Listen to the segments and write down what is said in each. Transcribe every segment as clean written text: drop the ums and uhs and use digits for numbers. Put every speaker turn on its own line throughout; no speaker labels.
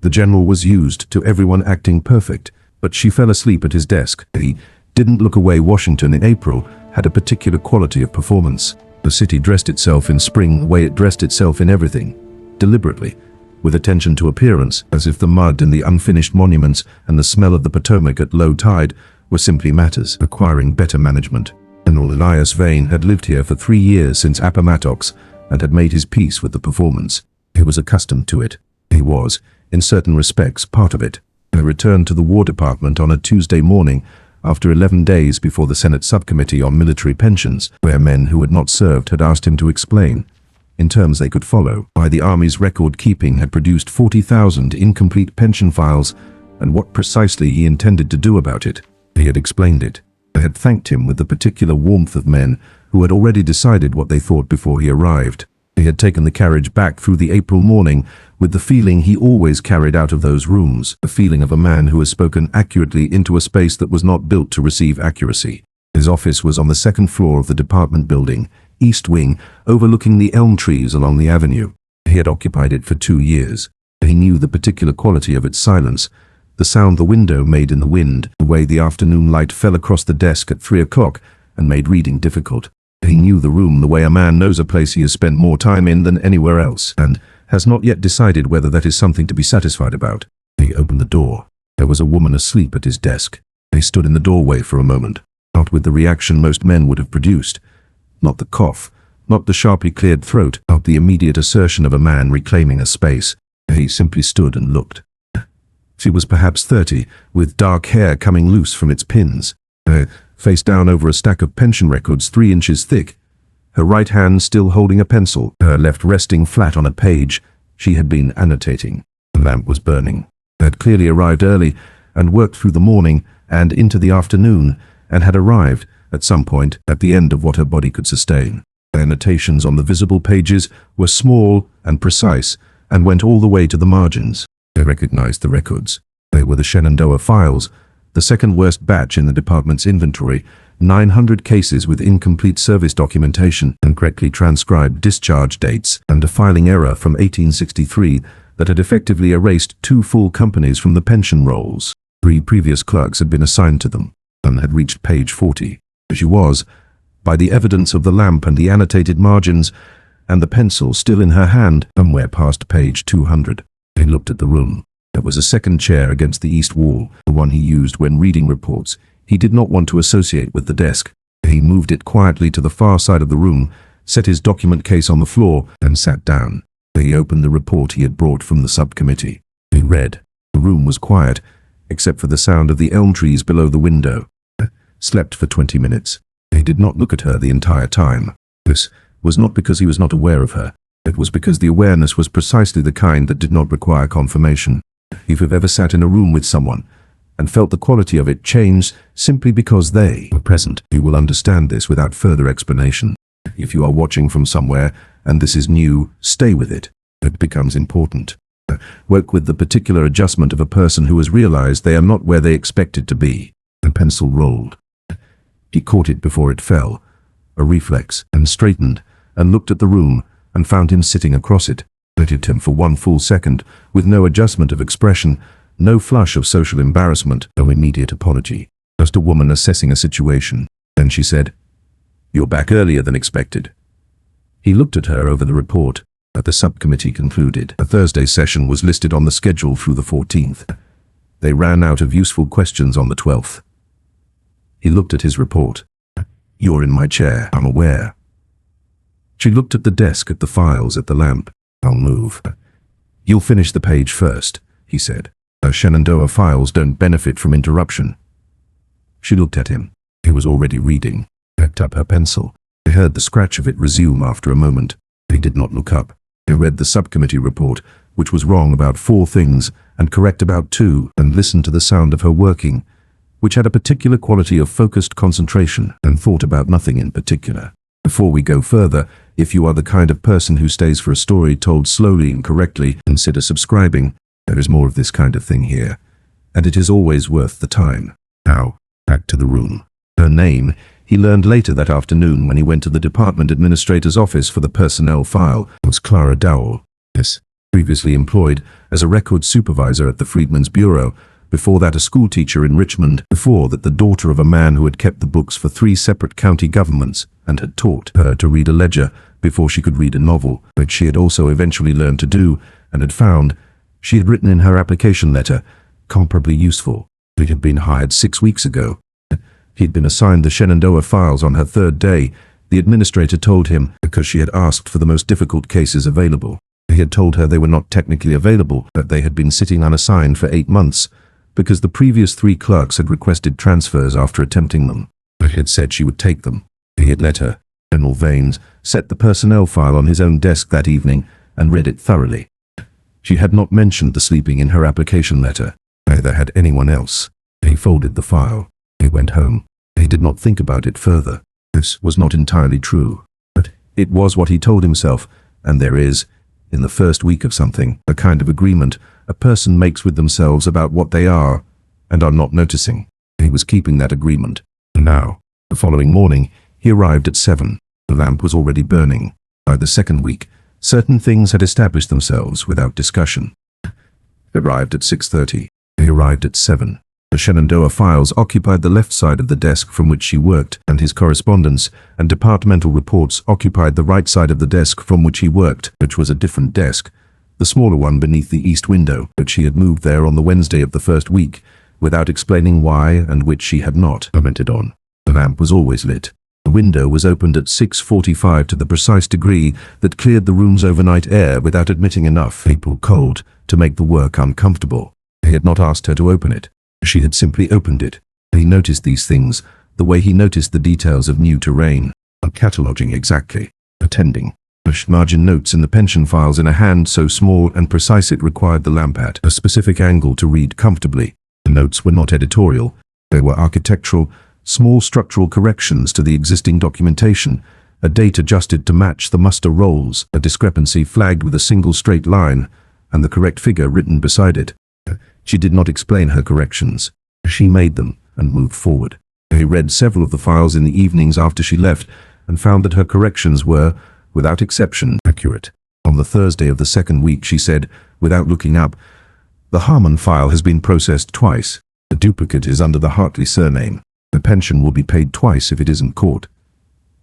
The general was used to everyone acting perfect, but she fell asleep at his desk. He didn't look away. Washington in April had a particular quality of performance. The city dressed itself in spring the way it dressed itself in everything, deliberately, with attention to appearance, as if the mud and the unfinished monuments and the smell of the Potomac at low tide were simply matters requiring better management. General Elias Vane had lived here for 3 years since Appomattox and had made his peace with the performance. He was accustomed to it. He was, in certain respects, part of it. He returned to the War Department on a Tuesday morning after 11 days before the Senate Subcommittee on Military Pensions, where men who had not served had asked him to explain, in terms they could follow, why the Army's record-keeping had produced 40,000 incomplete pension files and what precisely he intended to do about it. He had explained it. They had thanked him with the particular warmth of men who had already decided what they thought before he arrived. He had taken the carriage back through the April morning with the feeling he always carried out of those rooms, the feeling of a man who has spoken accurately into a space that was not built to receive accuracy. His office was on the second floor of the department building, east wing, overlooking the elm trees along the avenue. He had occupied it for 2 years. He knew the particular quality of its silence, the sound the window made in the wind, the way the afternoon light fell across the desk at 3 o'clock and made reading difficult. He knew the room the way a man knows a place he has spent more time in than anywhere else, and has not yet decided whether that is something to be satisfied about. He opened the door. There was a woman asleep at his desk. He stood in the doorway for a moment, not with the reaction most men would have produced. Not the cough, not the sharply cleared throat, not the immediate assertion of a man reclaiming a space. He simply stood and looked. She was perhaps 30, with dark hair coming loose from its pins, face down over a stack of pension records 3 inches thick, her right hand still holding a pencil, her left resting flat on a page she had been annotating. The lamp was burning. They had clearly arrived early and worked through the morning and into the afternoon, and had arrived, at some point, at the end of what her body could sustain. The annotations on the visible pages were small and precise and went all the way to the margins. They recognized the records. They were the Shenandoah files, the second worst batch in the department's inventory, 900 cases with incomplete service documentation, incorrectly transcribed discharge dates, and a filing error from 1863 that had effectively erased 2 full companies from the pension rolls. 3 previous clerks had been assigned to them, and had reached page 40. She was, by the evidence of the lamp and the annotated margins, and the pencil still in her hand, somewhere past page 200. He looked at the room. There was a second chair against the east wall, the one he used when reading reports. He did not want to associate with the desk. He moved it quietly to the far side of the room, set his document case on the floor, and sat down. He opened the report he had brought from the subcommittee. He read. The room was quiet, except for the sound of the elm trees below the window. Slept for 20 minutes. He did not look at her the entire time. This was not because he was not aware of her. It was because the awareness was precisely the kind that did not require confirmation. If you've ever sat in a room with someone and felt the quality of it change simply because they were present, you will understand this without further explanation. If you are watching from somewhere and this is new, stay with it. It becomes important. Work with the particular adjustment of a person who has realized they are not where they expected to be. The pencil rolled. He caught it before it fell, a reflex, and straightened, and looked at the room, and found him sitting across it. Looked at him for 1 full second, with no adjustment of expression, no flush of social embarrassment, no immediate apology. Just a woman assessing a situation. Then she said, "You're back earlier than expected." He looked at her over the report. At the subcommittee concluded. A Thursday session was listed on the schedule through the 14th. They ran out of useful questions on the 12th. He looked at his report. "You're in my chair, I'm aware." She looked at the desk, at the files, at the lamp. "I'll move." "You'll finish the page first," he said. "Her Shenandoah files don't benefit from interruption." She looked at him. He was already reading. Picked up her pencil. He heard the scratch of it resume after a moment. He did not look up. He read the subcommittee report, which was wrong about 4 things and correct about 2, and listened to the sound of her working, which had a particular quality of focused concentration, and thought about nothing in particular. Before we go further, if you are the kind of person who stays for a story told slowly and correctly, consider subscribing. There is more of this kind of thing here, and it is always worth the time. Now, back to the room. Her name, he learned later that afternoon when he went to the department administrator's office for the personnel file, was Clara Dowell. Yes, previously employed as a record supervisor at the Freedmen's Bureau, before that a schoolteacher in Richmond, before that the daughter of a man who had kept the books for 3 separate county governments and had taught her to read a ledger before she could read a novel, which she had also eventually learned to do and had found, she had written in her application letter, comparably useful. He had been hired 6 weeks ago. He had been assigned the Shenandoah files on her 3rd day. The administrator told him because she had asked for the most difficult cases available. He had told her they were not technically available, that they had been sitting unassigned for 8 months, because the previous 3 clerks had requested transfers after attempting them. He had said she would take them. He had let her, General Vanes, set the personnel file on his own desk that evening and read it thoroughly. She had not mentioned the sleeping in her application letter. Neither had anyone else. He folded the file. He went home. He did not think about it further. This was not entirely true, but it was what he told himself, and there is, in the first week of something, a kind of agreement a person makes with themselves about what they are and are not noticing. He was keeping that agreement. Now, the following morning, he arrived at 7. The lamp was already burning. By the 2nd week, certain things had established themselves without discussion. He arrived at 6:30. He arrived at 7. The Shenandoah files occupied the left side of the desk from which she worked, and his correspondence and departmental reports occupied the right side of the desk from which he worked, which was a different desk, the smaller one beneath the east window, that she had moved there on the Wednesday of the 1st week, without explaining why, and which she had not commented on. The lamp was always lit. The window was opened at 6:45 to the precise degree that cleared the room's overnight air without admitting enough April cold to make the work uncomfortable. He had not asked her to open it. She had simply opened it. He noticed these things, the way he noticed the details of new terrain, cataloguing exactly, attending, pushed margin notes in the pension files in a hand so small and precise it required the lamp at a specific angle to read comfortably. The notes were not editorial. They were architectural, small structural corrections to the existing documentation, a date adjusted to match the muster rolls, a discrepancy flagged with a single straight line, and the correct figure written beside it. She did not explain her corrections. She made them and moved forward. He read several of the files in the evenings after she left and found that her corrections were, without exception, accurate. On the Thursday of the 2nd week, she said, without looking up, "The Harmon file has been processed twice. The duplicate is under the Hartley surname. The pension will be paid twice if it isn't caught."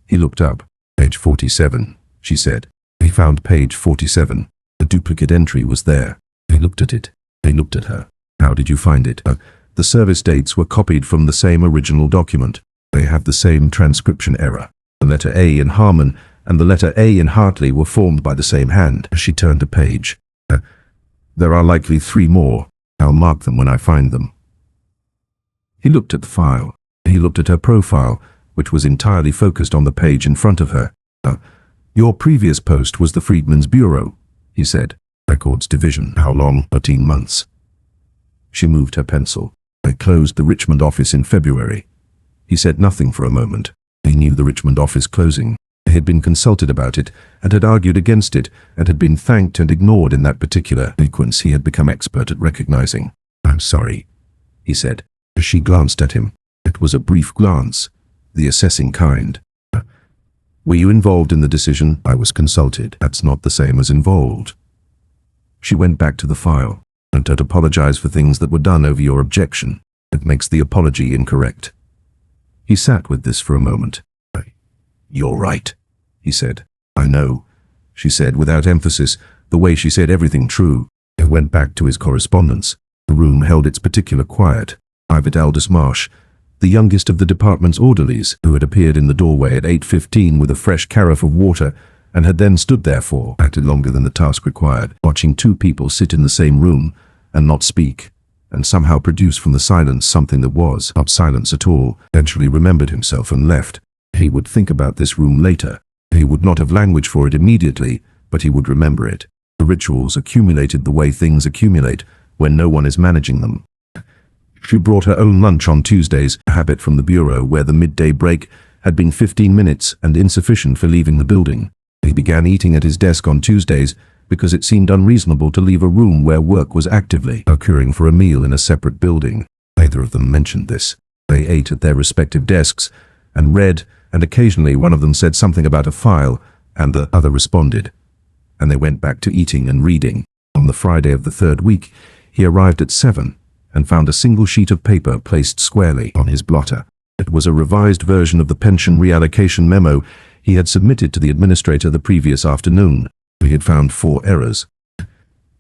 He looked up. "Page 47, she said. He found page 47. The duplicate entry was there. He looked at it. He looked at her. "How did you find it?" "The service dates were copied from the same original document. They have the same transcription error. The letter A in Harmon and the letter A in Hartley were formed by the same hand." She turned a page. "There are likely 3 more. I'll mark them when I find them." He looked at the file. He looked at her profile, which was entirely focused on the page in front of her. "Your previous post was the Freedmen's Bureau," he said. "Records Division. How long?" "13 months. She moved her pencil. "I closed the Richmond office in February." He said nothing for a moment. He knew the Richmond office closing. He had been consulted about it, and had argued against it, and had been thanked and ignored in that particular sequence he had become expert at recognizing. "I'm sorry," he said. She glanced at him. It was a brief glance, the assessing kind. "Were you involved in the decision?" "I was consulted." "That's not the same as involved." She went back to the file. "Don't apologize for things that were done over your objection. It makes the apology incorrect." He sat with this for a moment. "You're right," he said. "I know," she said without emphasis, the way she said everything true. He went back to his correspondence. The room held its particular quiet. Private Aldous Marsh, the youngest of the department's orderlies, who had appeared in the doorway at 8:15 with a fresh carafe of water, and had then stood there for, acted longer than the task required, watching 2 people sit in the same room and not speak, and somehow produce from the silence something that was not silence at all, eventually remembered himself and left. He would think about this room later. He would not have language for it immediately, but he would remember it. The rituals accumulated the way things accumulate when no one is managing them. She brought her own lunch on Tuesdays, a habit from the bureau where the midday break had been 15 minutes and insufficient for leaving the building. He began eating at his desk on Tuesdays because it seemed unreasonable to leave a room where work was actively occurring for a meal in a separate building. Neither of them mentioned this. They ate at their respective desks and read, and occasionally one of them said something about a file, and the other responded. And they went back to eating and reading. On the Friday of the third week, he arrived at 7 and found a single sheet of paper placed squarely on his blotter. It was a revised version of the pension reallocation memo he had submitted to the administrator the previous afternoon. He had found 4 errors.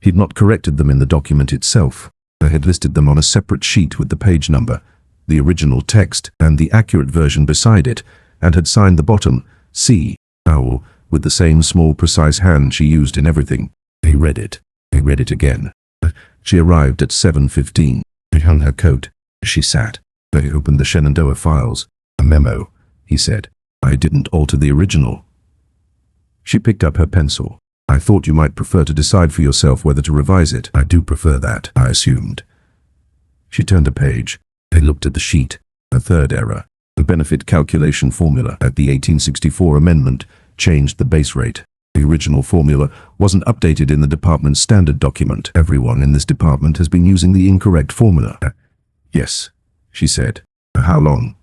He'd not corrected them in the document itself. He had listed them on a separate sheet with the page number, the original text, and the accurate version beside it, and had signed the bottom, C. Owl, with the same small, precise hand she used in everything. He read it. He read it again. She arrived at 7:15. She hung her coat. She sat. He opened the Shenandoah files. A memo, he said. I didn't alter the original. She picked up her pencil. I thought you might prefer to decide for yourself whether to revise it. I do prefer that, I assumed. She turned a page. They looked at the sheet. A third error. The benefit calculation formula at the 1864 amendment changed the base rate. The original formula wasn't updated in the department's standard document. Everyone in this department has been using the incorrect formula. Yes, she said. How long?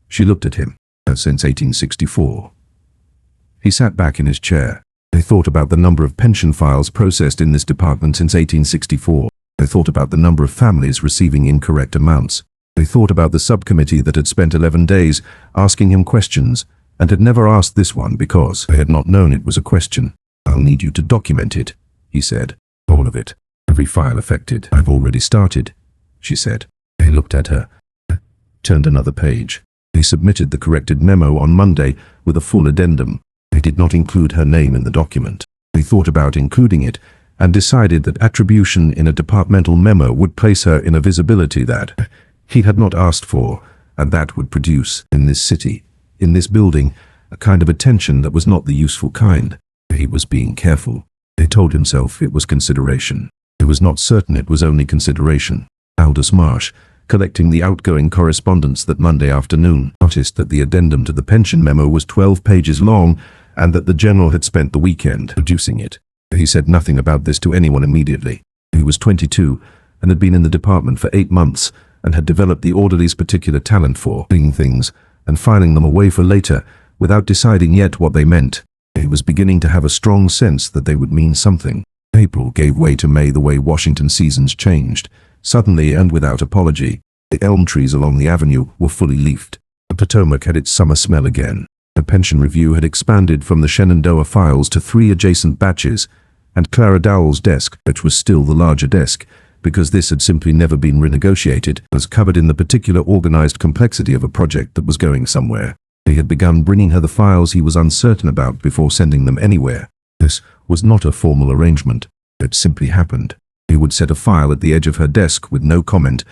She looked at him. Since 1864. He sat back in his chair. They thought about the number of pension files processed in this department since 1864. They thought about the number of families receiving incorrect amounts. They thought about the subcommittee that had spent 11 days asking him questions and had never asked this one because they had not known it was a question. I'll need you to document it, he said. All of it. Every file affected. I've already started, she said. He looked at her. Turned another page. He submitted the corrected memo on Monday with a full addendum. He did not include her name in the document. He thought about including it and decided that attribution in a departmental memo would place her in a visibility that he had not asked for, and that would produce, in this city, in this building, a kind of attention that was not the useful kind. He was being careful. He told himself it was consideration. He was not certain it was only consideration. Aldous Marsh, collecting the outgoing correspondence that Monday afternoon, noticed that the addendum to the pension memo was 12 pages long and that the general had spent the weekend producing it. He said nothing about this to anyone immediately. He was 22 and had been in the department for 8 months and had developed the orderly's particular talent for doing things and filing them away for later without deciding yet what they meant. He was beginning to have a strong sense that they would mean something. April gave way to May the way Washington seasons changed. Suddenly and without apology, the elm trees along the avenue were fully leafed. The Potomac had its summer smell again. The pension review had expanded from the Shenandoah files to 3 adjacent batches, and Clara Dowell's desk, which was still the larger desk, because this had simply never been renegotiated, was covered in the particular organized complexity of a project that was going somewhere. He had begun bringing her the files he was uncertain about before sending them anywhere. This was not a formal arrangement. It simply happened. He would set a file at the edge of her desk with no comment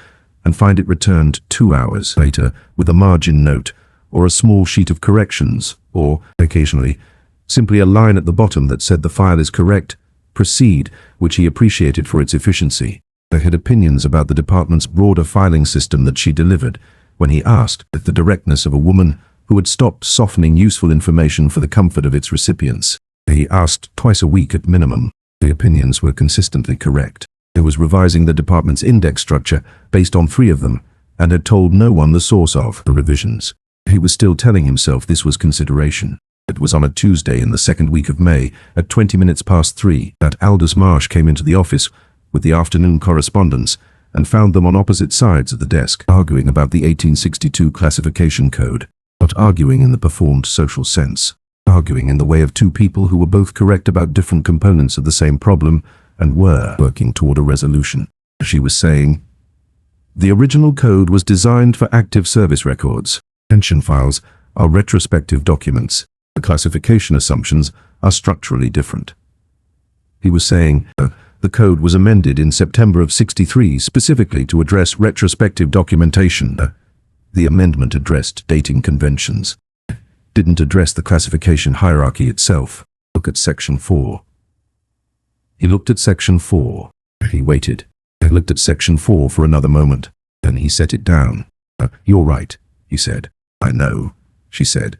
and find it returned 2 hours later with a margin note or a small sheet of corrections or, occasionally, simply a line at the bottom that said the file is correct, proceed, which he appreciated for its efficiency. They had opinions about the department's broader filing system that she delivered when he asked with the directness of a woman who had stopped softening useful information for the comfort of its recipients. He asked twice a week at minimum. The opinions were consistently correct. He was revising the department's index structure based on 3 of them and had told no one the source of the revisions. He was still telling himself this was consideration. It was on a Tuesday in the second week of May at 3:20 that Aldous Marsh came into the office with the afternoon correspondence and found them on opposite sides of the desk, arguing about the 1862 classification code, not arguing in the performed social sense. Arguing in the way of 2 people who were both correct about different components of the same problem and were working toward a resolution. She was saying, the original code was designed for active service records. Pension files are retrospective documents. The classification assumptions are structurally different. He was saying, the code was amended in September of '63 specifically to address retrospective documentation. The amendment addressed dating conventions. Didn't address the classification hierarchy itself. Look at Section 4. He looked at Section 4. He waited. He looked at Section 4 for another moment. Then he set it down. You're right, he said. I know, she said,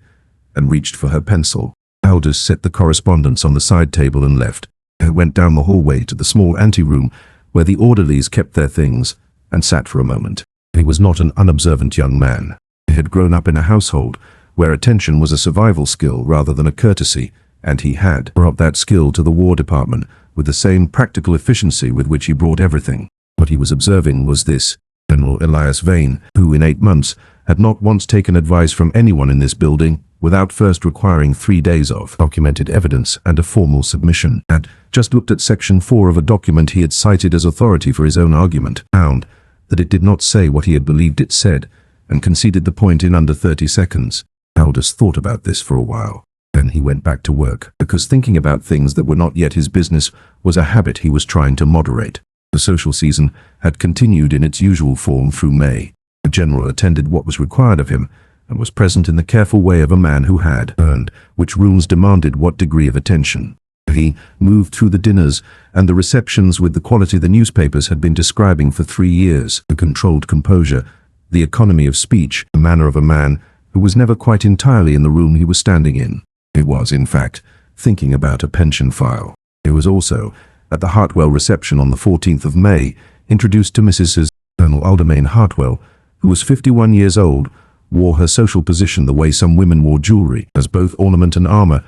and reached for her pencil. Aldous set the correspondence on the side table and left. He went down the hallway to the small anteroom where the orderlies kept their things and sat for a moment. He was not an unobservant young man. He had grown up in a household where attention was a survival skill rather than a courtesy, and he had brought that skill to the War Department with the same practical efficiency with which he brought everything. What he was observing was this: General Elias Vane, who in 8 months had not once taken advice from anyone in this building without first requiring 3 days of documented evidence and a formal submission, had just looked at Section 4 of a document he had cited as authority for his own argument, found that it did not say what he had believed it said, and conceded the point in under 30 seconds. Aldous thought about this for a while. Then he went back to work, because thinking about things that were not yet his business was a habit he was trying to moderate. The social season had continued in its usual form through May. The general attended what was required of him, and was present in the careful way of a man who had earned which rooms demanded what degree of attention. He moved through the dinners and the receptions with the quality the newspapers had been describing for 3 years: the controlled composure, the economy of speech, the manner of a man who was never quite entirely in the room he was standing in. He was, in fact, thinking about a pension file. He was also, at the Hartwell reception on the 14th of May, introduced to Mrs. Colonel Aldermayne Hartwell, who was 51 years old, wore her social position the way some women wore jewelry, as both ornament and armor,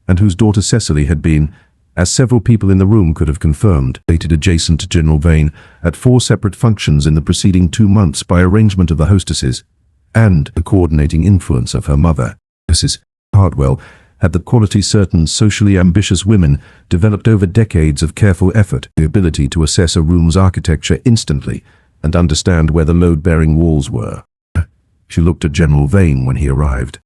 and whose daughter Cecily had been, as several people in the room could have confirmed, dated adjacent to General Vane at 4 separate functions in the preceding 2 months by arrangement of the hostesses, and the coordinating influence of her mother. Mrs. Hartwell had the quality certain socially ambitious women developed over decades of careful effort: the ability to assess a room's architecture instantly and understand where the load-bearing walls were. She looked at General Vane when he arrived.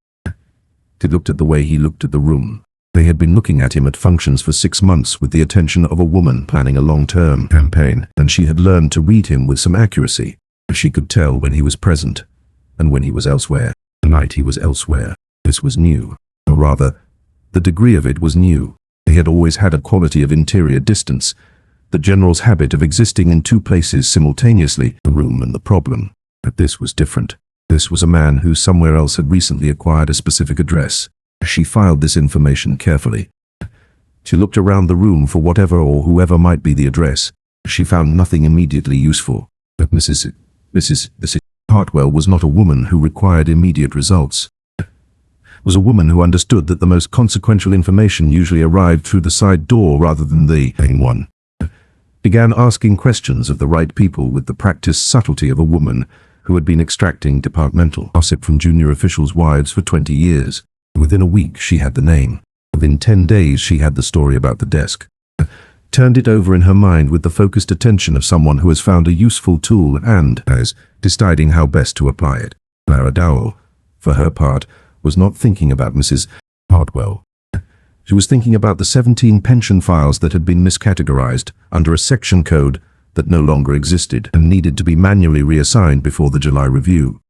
She looked at the way he looked at the room. They had been looking at him at functions for 6 months with the attention of a woman planning a long-term campaign, and she had learned to read him with some accuracy. She could tell when he was present and when he was elsewhere. Tonight he was elsewhere. This was new. Or rather, the degree of it was new. He had always had a quality of interior distance, the general's habit of existing in 2 places simultaneously, the room and the problem. But this was different. This was a man who somewhere else had recently acquired a specific address. She filed this information carefully. She looked around the room for whatever or whoever might be the address. She found nothing immediately useful. But Mrs. Hartwell was not a woman who required immediate results. Was a woman who understood that the most consequential information usually arrived through the side door rather than the main one. Began asking questions of the right people with the practiced subtlety of a woman who had been extracting departmental gossip from junior officials' wives for 20 years. Within a week she had the name. Within 10 days she had the story about the desk. Turned it over in her mind with the focused attention of someone who has found a useful tool and is deciding how best to apply it. Clara Dowell, for her part, was not thinking about Mrs. Hartwell. She was thinking about the 17 pension files that had been miscategorized under a section code that no longer existed and needed to be manually reassigned before the July review.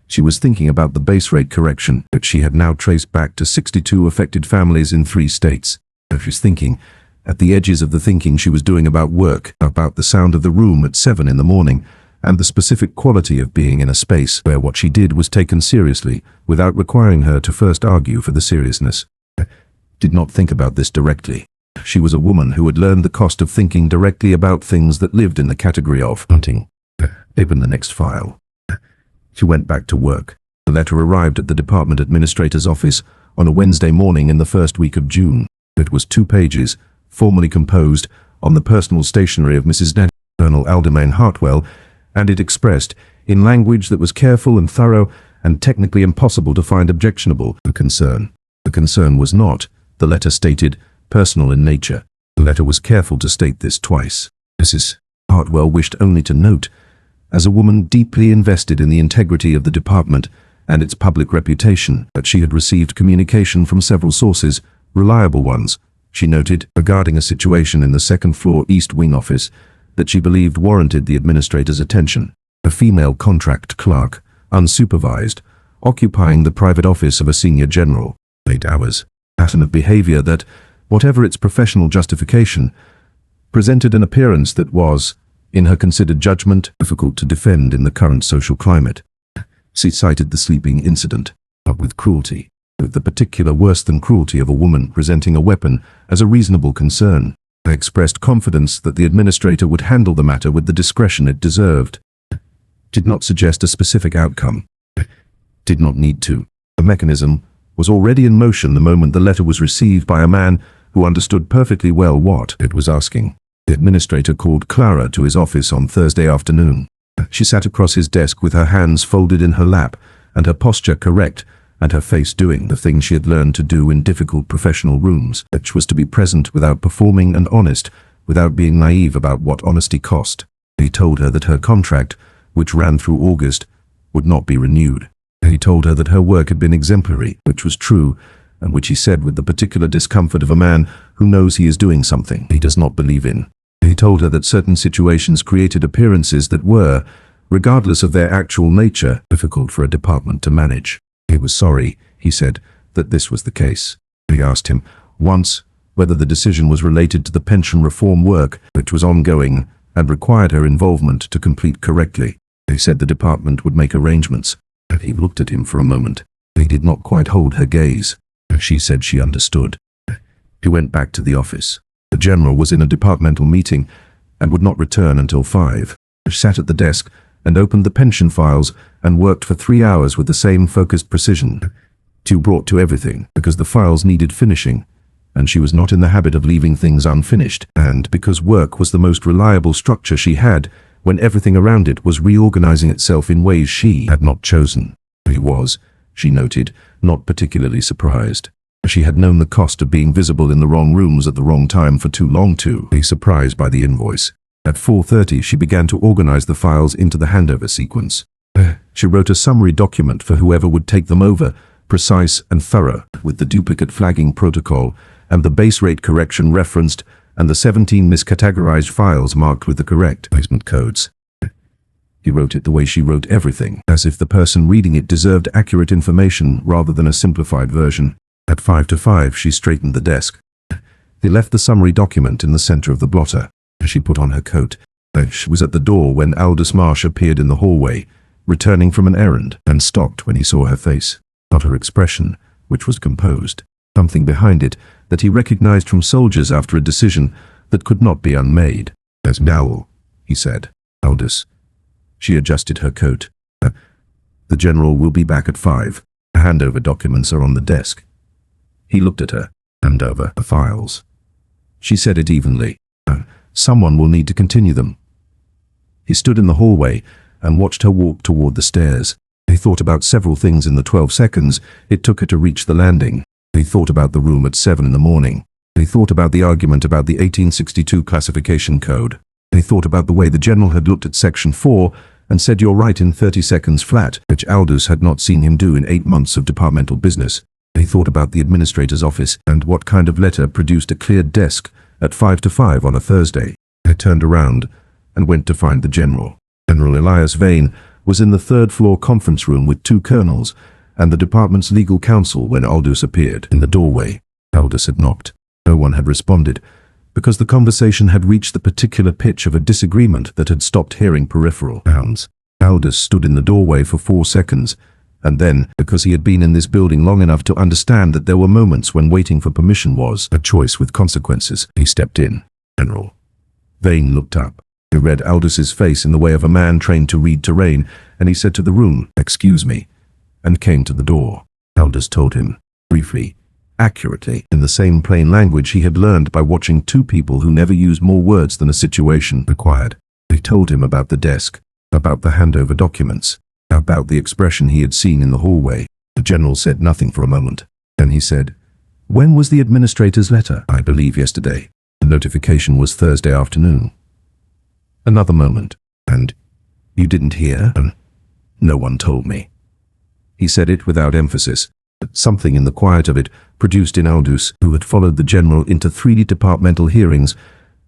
She was thinking about the base rate correction that she had now traced back to 62 affected families in 3 states. She was thinking, at the edges of the thinking she was doing about work, about the sound of the room at 7 in the morning, and the specific quality of being in a space where what she did was taken seriously, without requiring her to first argue for the seriousness. Did not think about this directly. She was a woman who had learned the cost of thinking directly about things that lived in the category of hunting. Open the next file. She went back to work. The letter arrived at the department administrator's office on a Wednesday morning in the first week of June. It was 2 pages, formally composed, on the personal stationery of Mrs. Colonel Aldermayne Hartwell, and it expressed, in language that was careful and thorough and technically impossible to find objectionable, a concern. The concern was not, the letter stated, personal in nature. The letter was careful to state this twice. Mrs. Hartwell wished only to note, as a woman deeply invested in the integrity of the department and its public reputation, that she had received communication from several sources, reliable ones, she noted, regarding a situation in the second-floor East Wing office that she believed warranted the administrator's attention. A female contract clerk, unsupervised, occupying the private office of a senior general. Late hours. Pattern of behavior that, whatever its professional justification, presented an appearance that was, in her considered judgment, difficult to defend in the current social climate. She cited the sleeping incident, but with cruelty, with the particular worse than cruelty of a woman presenting a weapon as a reasonable concern. I expressed confidence that the administrator would handle the matter with the discretion it deserved. Did not suggest a specific outcome. Did not need to. The mechanism was already in motion the moment the letter was received by a man who understood perfectly well what it was asking. The administrator called Clara to his office on Thursday afternoon. She sat across his desk with her hands folded in her lap, and her posture correct, and her face doing the thing she had learned to do in difficult professional rooms, which was to be present without performing and honest, without being naive about what honesty cost. He told her that her contract, which ran through August, would not be renewed. He told her that her work had been exemplary, which was true, and which he said with the particular discomfort of a man who knows he is doing something he does not believe in. He told her that certain situations created appearances that were, regardless of their actual nature, difficult for a department to manage. He was sorry, he said, that this was the case. He asked him once whether the decision was related to the pension reform work, which was ongoing and required her involvement to complete correctly. He said the department would make arrangements. He looked at him for a moment. He did not quite hold her gaze. She said she understood. He went back to the office. The general was in a departmental meeting and would not return until 5. She sat at the desk and opened the pension files and worked for 3 hours with the same focused precision. She brought to everything because the files needed finishing, and she was not in the habit of leaving things unfinished, and because work was the most reliable structure she had when everything around it was reorganizing itself in ways she had not chosen. He was, she noted, not particularly surprised. She had known the cost of being visible in the wrong rooms at the wrong time for too long to be surprised by the invoice. At 4:30 she began to organize the files into the handover sequence. She wrote a summary document for whoever would take them over, precise and thorough, with the duplicate flagging protocol and the base rate correction referenced and the 17 miscategorized files marked with the correct placement codes. He wrote it the way she wrote everything, as if the person reading it deserved accurate information rather than a simplified version. At 5:05 she straightened the desk. He left the summary document in the center of the blotter. She put on her coat. She was at the door when Aldous Marsh appeared in the hallway, returning from an errand, and stopped when he saw her face. Not her expression, which was composed. Something behind it that he recognized from soldiers after a decision that could not be unmade. "There's Dowell," he said. "Aldous." She adjusted her coat. "The general will be back at 5. The handover documents are on the desk." He looked at her. "Hand over the files." She said it evenly. "Someone will need to continue them." He stood in the hallway and watched her walk toward the stairs. He thought about several things in the 12 seconds it took her to reach the landing. He thought about the room at 7 in the morning. He thought about the argument about the 1862 classification code. He thought about the way the general had looked at Section 4 and said "you're right" in 30 seconds flat, which Aldous had not seen him do in 8 months of departmental business. He thought about the administrator's office and what kind of letter produced a cleared desk at 5:05 on a Thursday. He turned around and went to find the general. General Elias Vane was in the 3rd-floor conference room with 2 colonels and the department's legal counsel when Aldous appeared in the doorway. Aldous had knocked. No one had responded, because the conversation had reached the particular pitch of a disagreement that had stopped hearing peripheral sounds. Aldous stood in the doorway for 4 seconds, and then, because he had been in this building long enough to understand that there were moments when waiting for permission was a choice with consequences, he stepped in. "General." Vane looked up. He read Aldous's face in the way of a man trained to read terrain, and he said to the room, "Excuse me," and came to the door. Aldous told him, briefly, accurately, in the same plain language he had learned by watching 2 people who never used more words than a situation required. He told him about the desk, about the handover documents, about the expression he had seen in the hallway. The general said nothing for a moment. Then he said, "When was the administrator's letter?" "I believe yesterday. The notification was Thursday afternoon." Another moment. "And you didn't hear?" "No one told me." He said it without emphasis, but something in the quiet of it produced in Aldous, who had followed the general into 3 departmental hearings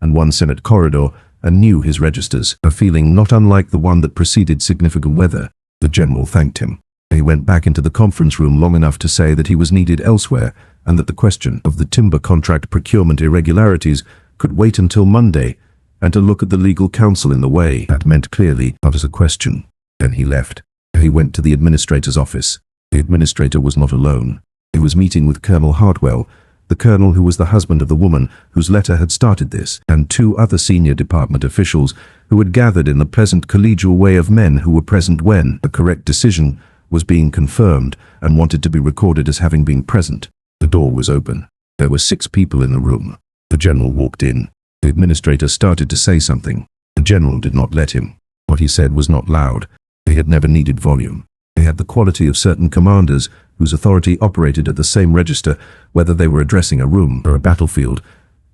and 1 Senate corridor and knew his registers, a feeling not unlike the one that preceded significant weather. The general thanked him. He went back into the conference room long enough to say that he was needed elsewhere and that the question of the timber contract procurement irregularities could wait until Monday, and to look at the legal counsel in the way that meant clearly not as a question. Then he left. He went to the administrator's office. The administrator was not alone. He was meeting with Colonel Hartwell, the colonel who was the husband of the woman whose letter had started this, and 2 other senior department officials who had gathered in the pleasant collegial way of men who were present when a correct decision was being confirmed and wanted to be recorded as having been present. The door was open. There were 6 people in the room. The general walked in. The administrator started to say something. The general did not let him. What he said was not loud. He had never needed volume. He had the quality of certain commanders whose authority operated at the same register whether they were addressing a room or a battlefield.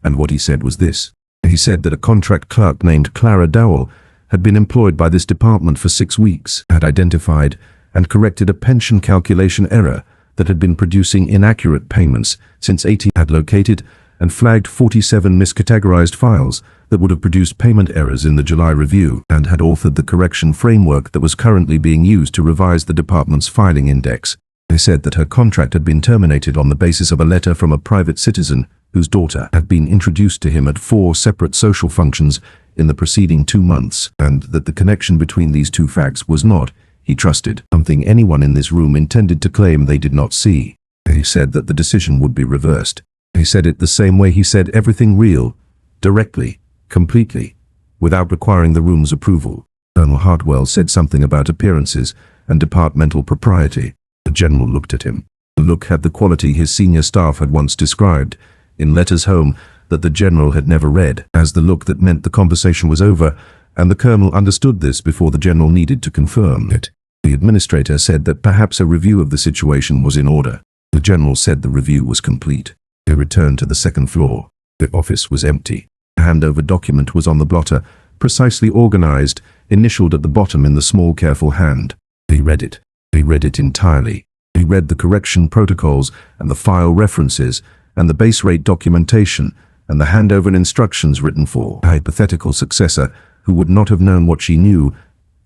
And what he said was this. He said that a contract clerk named Clara Dowell had been employed by this department for 6 weeks, had identified and corrected a pension calculation error that had been producing inaccurate payments since 18 had located and flagged 47 miscategorized files that would have produced payment errors in the July review, and had authored the correction framework that was currently being used to revise the department's filing index. They said that her contract had been terminated on the basis of a letter from a private citizen whose daughter had been introduced to him at 4 separate social functions in the preceding 2 months, and that the connection between these 2 facts was not, he trusted, something anyone in this room intended to claim they did not see. He said that the decision would be reversed. He said it the same way he said everything real, directly, completely, without requiring the room's approval. Colonel Hartwell said something about appearances and departmental propriety. The general looked at him. The look had the quality his senior staff had once described, in letters home that the general had never read, as the look that meant the conversation was over, and the colonel understood this before the general needed to confirm it. The administrator said that perhaps a review of the situation was in order. The general said the review was complete. He returned to the 2nd floor. The office was empty. A handover document was on the blotter, precisely organized, initialed at the bottom in the small, careful hand. He read it. He read it entirely. He read the correction protocols and the file references and the base rate documentation and the handover instructions written for a hypothetical successor who would not have known what she knew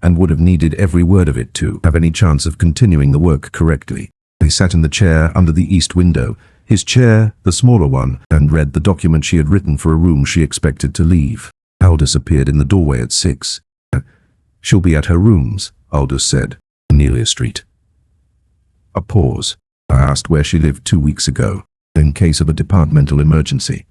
and would have needed every word of it to have any chance of continuing the work correctly. He sat in the chair under the east window, his chair, the smaller one, and read the document she had written for a room she expected to leave. Aldous appeared in the doorway at 6. "She'll be at her rooms," Aldous said. "Amelia Street." A pause. "I asked where she lived 2 weeks ago, in case of a departmental emergency."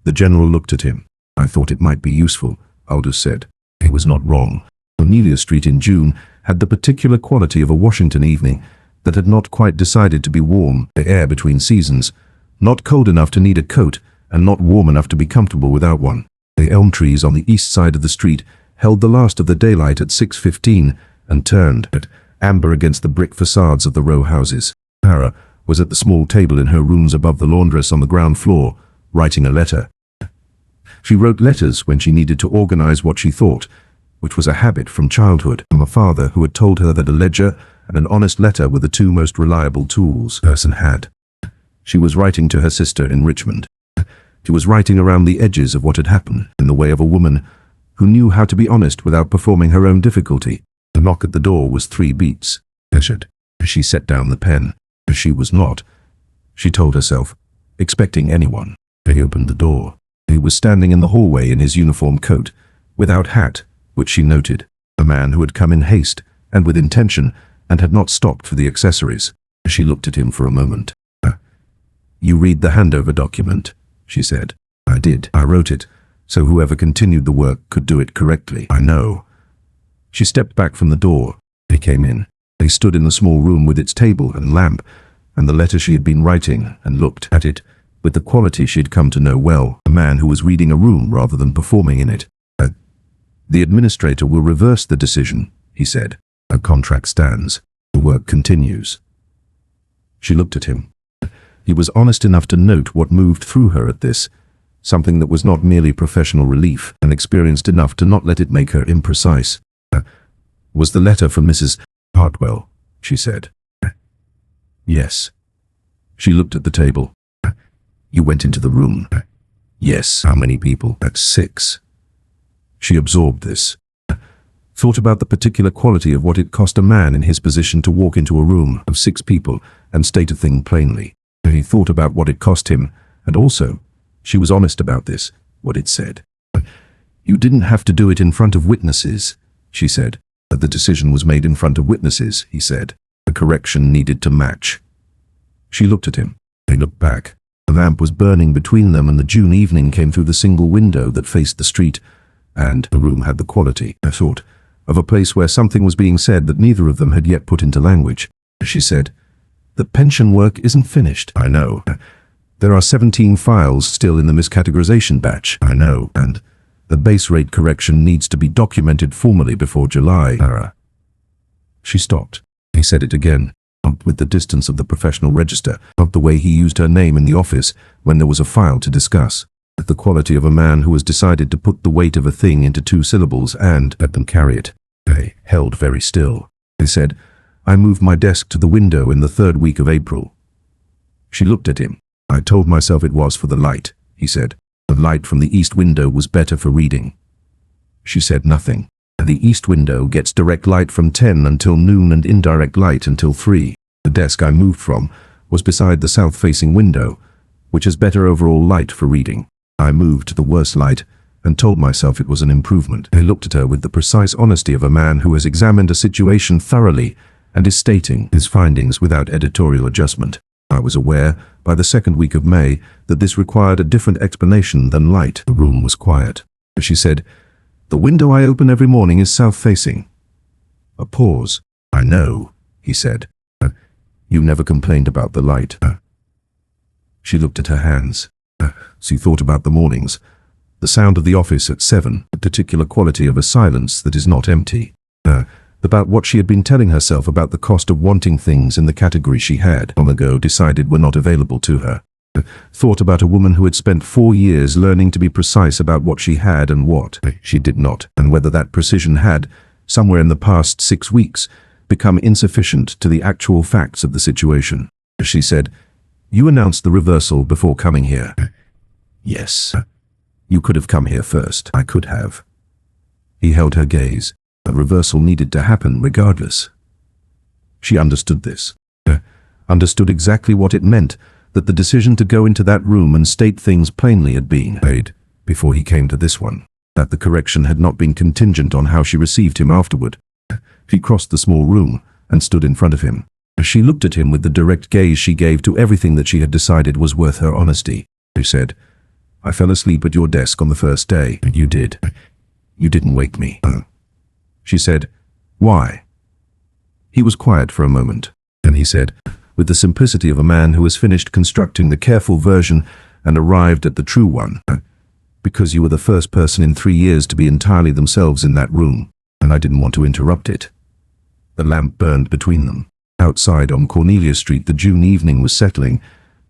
The general looked at him. "I thought it might be useful," Aldous said. He was not wrong. Amelia Street in June had the particular quality of a Washington evening that had not quite decided to be warm, the air between seasons, not cold enough to need a coat, and not warm enough to be comfortable without one. The elm trees on the east side of the street held the last of the daylight at 6:15 and turned at amber against the brick facades of the row houses. Clara was at the small table in her rooms above the laundress on the ground floor, writing a letter. She wrote letters when she needed to organize what she thought, which was a habit from childhood, from a father who had told her that a ledger and an honest letter were the 2 most reliable tools a person had. She was writing to her sister in Richmond. She was writing around the edges of what had happened, in the way of a woman who knew how to be honest without performing her own difficulty. The knock at the door was 3 beats. Measured. She set down the pen. She was not, she told herself, expecting anyone. He opened the door. He was standing in the hallway in his uniform coat, without hat, which she noted. A man who had come in haste and with intention and had not stopped for the accessories. She looked at him for a moment. "You read the handover document," she said. "I did. I wrote it, so whoever continued the work could do it correctly. I know." She stepped back from the door. He came in. He stood in the small room with its table and lamp and the letter she had been writing, and looked at it with the quality she had come to know well, a man who was reading a room rather than performing in it. "The administrator will reverse the decision," he said. "A contract stands. The work continues." She looked at him. He was honest enough to note what moved through her at this, something that was not merely professional relief, and experienced enough to not let it make her imprecise. "Was the letter from Mrs. Hartwell?" she said. "Yes." She looked at the table. "You went into the room?" "Yes." "How many people?" "At 6. She absorbed this. Thought about the particular quality of what it cost a man in his position to walk into a room of 6 people and state a thing plainly. He thought about what it cost him, and also, she was honest about this, what it said. "You didn't have to do it in front of witnesses," she said. "But the decision was made in front of witnesses," he said. "The correction needed to match." She looked at him. He looked back. The lamp was burning between them, and the June evening came through the single window that faced the street, and the room had the quality, I thought, of a place where something was being said that neither of them had yet put into language. She said, "The pension work isn't finished." "I know. There are 17 files still in the miscategorization batch. I know, and the base rate correction needs to be documented formally before July. She stopped. He said it again, with the distance of the professional register, of the way he used her name in the office when there was a file to discuss, the quality of a man who has decided to put the weight of a thing into 2 syllables and let them carry it. They held very still. He said, I moved my desk to the window in the 3rd week of April. She looked at him. I told myself it was for the light, he said. The light from the east window was better for reading. She said nothing. The east window gets direct light from 10 until noon and indirect light until 3. The desk I moved from was beside the south-facing window, which has better overall light for reading. I moved to the worst light and told myself it was an improvement. I looked at her with the precise honesty of a man who has examined a situation thoroughly and is stating his findings without editorial adjustment. I was aware, by the 2nd week of May, that this required a different explanation than light. The room was quiet. She said, The window I open every morning is south-facing. A pause. I know, he said. You never complained about the light. She looked at her hands. She thought about the mornings. The sound of the office at 7, the particular quality of a silence that is not empty. About what she had been telling herself about the cost of wanting things in the category she had long ago decided were not available to her. Thought about a woman who had spent 4 years learning to be precise about what she had and what she did not, and whether that precision had, somewhere in the past 6 weeks, become insufficient to the actual facts of the situation. She said, You announced the reversal before coming here. Yes. You could have come here first. I could have. He held her gaze. The reversal needed to happen regardless. She understood this. Understood exactly what it meant, that the decision to go into that room and state things plainly had been made before he came to this one. That the correction had not been contingent on how she received him afterward. She crossed the small room and stood in front of him. She looked at him with the direct gaze she gave to everything that she had decided was worth her honesty. She said, I fell asleep at your desk on the first day. You did. You didn't wake me. She said, Why? He was quiet for a moment. Then he said, with the simplicity of a man who has finished constructing the careful version and arrived at the true one, because you were the first person in 3 years to be entirely themselves in that room, and I didn't want to interrupt it. The lamp burned between them. Outside on Cornelia Street the June evening was settling,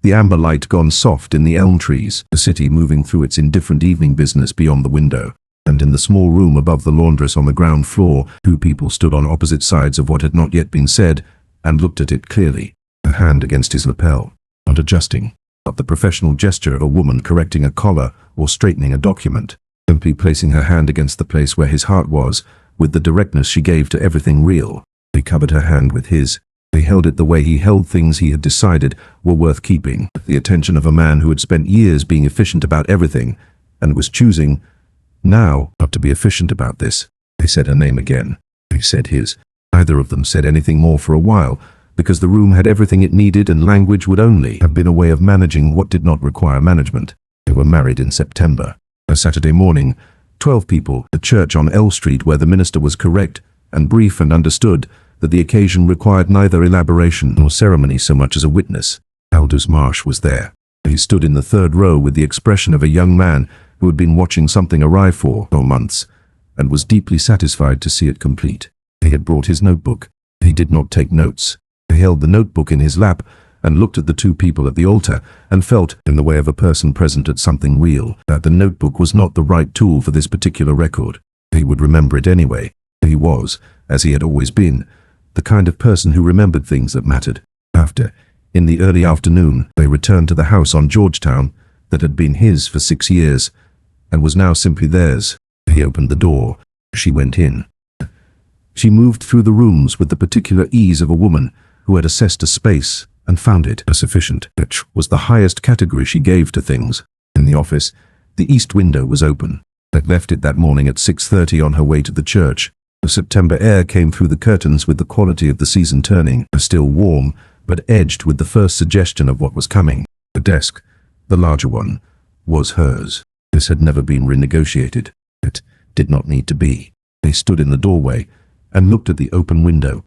the amber light gone soft in the elm trees, the city moving through its indifferent evening business beyond the window. And in the small room above the laundress on the ground floor, 2 people stood on opposite sides of what had not yet been said and looked at it clearly, her hand against his lapel, not adjusting, not the professional gesture of a woman correcting a collar or straightening a document, simply placing her hand against the place where his heart was, with the directness she gave to everything real. He covered her hand with his. He held it the way he held things he had decided were worth keeping, the attention of a man who had spent years being efficient about everything, and was choosing now not to be efficient about this. He said her name again. He said his. Neither of them said anything more for a while, because the room had everything it needed and language would only have been a way of managing what did not require management. They were married in September. A Saturday morning, 12 people at church on L Street where the minister was correct and brief and understood that the occasion required neither elaboration nor ceremony so much as a witness. Aldous Marsh was there. He stood in the 3rd row with the expression of a young man who had been watching something arrive for months and was deeply satisfied to see it complete. He had brought his notebook. He did not take notes. He held the notebook in his lap and looked at the 2 people at the altar and felt, in the way of a person present at something real, that the notebook was not the right tool for this particular record. He would remember it anyway. He was, as he had always been, the kind of person who remembered things that mattered. After, in the early afternoon, they returned to the house on Georgetown that had been his for 6 years and was now simply theirs. He opened the door. She went in. She moved through the rooms with the particular ease of a woman who had assessed a space and found it sufficient, which was the highest category she gave to things. In the office, the east window was open. They'd left it that morning at 6:30 on her way to the church. The September air came through the curtains with the quality of the season turning, still warm, but edged with the first suggestion of what was coming. The desk, the larger one, was hers. This had never been renegotiated. It did not need to be. They stood in the doorway and looked at the open window.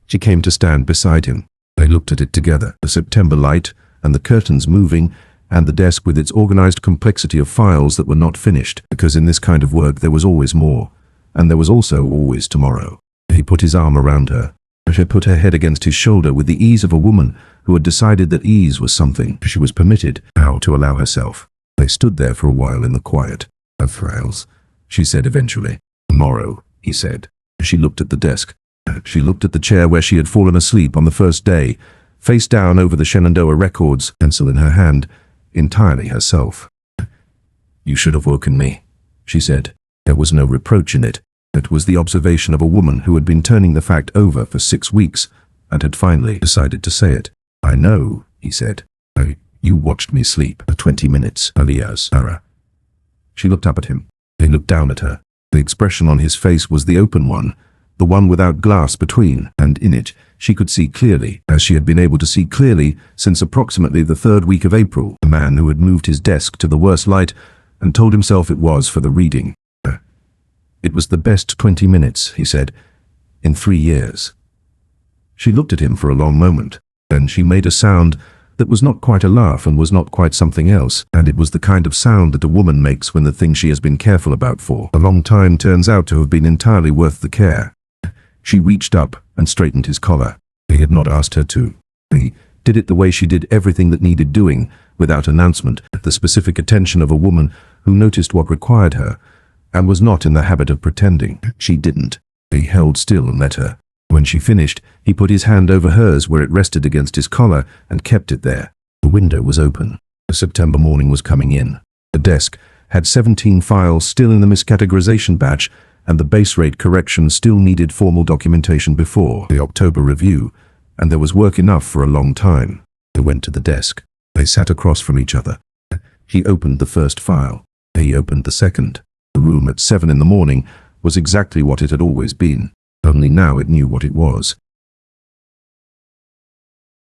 She came to stand beside him. They looked at it together, the September light and the curtains moving and the desk with its organized complexity of files that were not finished, because in this kind of work there was always more, and there was also always tomorrow. He put his arm around her. She put her head against his shoulder with the ease of a woman who had decided that ease was something she was permitted now to allow herself. They stood there for a while in the quiet. "Files," she said eventually. "Tomorrow," he said. She looked at the desk. She looked at the chair where she had fallen asleep on the first day, face down over the Shenandoah records, pencil in her hand, entirely herself. "You should have woken me," she said. There was no reproach in it. It was the observation of a woman who had been turning the fact over for 6 weeks and had finally decided to say it. "I know," he said. You watched me sleep for 20 minutes, Alias, Sarah." She looked up at him. He looked down at her. The expression on his face was the open one, the one without glass between, and in it she could see clearly, as she had been able to see clearly since approximately the 3rd week of April, the man who had moved his desk to the worst light and told himself it was for the reading. "It was the best 20 minutes, he said, "in 3 years." She looked at him for a long moment. Then she made a sound that was not quite a laugh and was not quite something else, and it was the kind of sound that a woman makes when the thing she has been careful about for a long time turns out to have been entirely worth the care. She reached up and straightened his collar. He had not asked her to. He did it the way she did everything that needed doing, without announcement, the specific attention of a woman who noticed what required her, and was not in the habit of pretending. She didn't. He held still and let her. When she finished, he put his hand over hers where it rested against his collar and kept it there. The window was open. The September morning was coming in. The desk had 17 files still in the miscategorization batch, and the base rate correction still needed formal documentation before the October review, and there was work enough for a long time. They went to the desk. They sat across from each other. He opened the first file. He opened the second. The room at 7 in the morning was exactly what it had always been. Only now it knew what it was.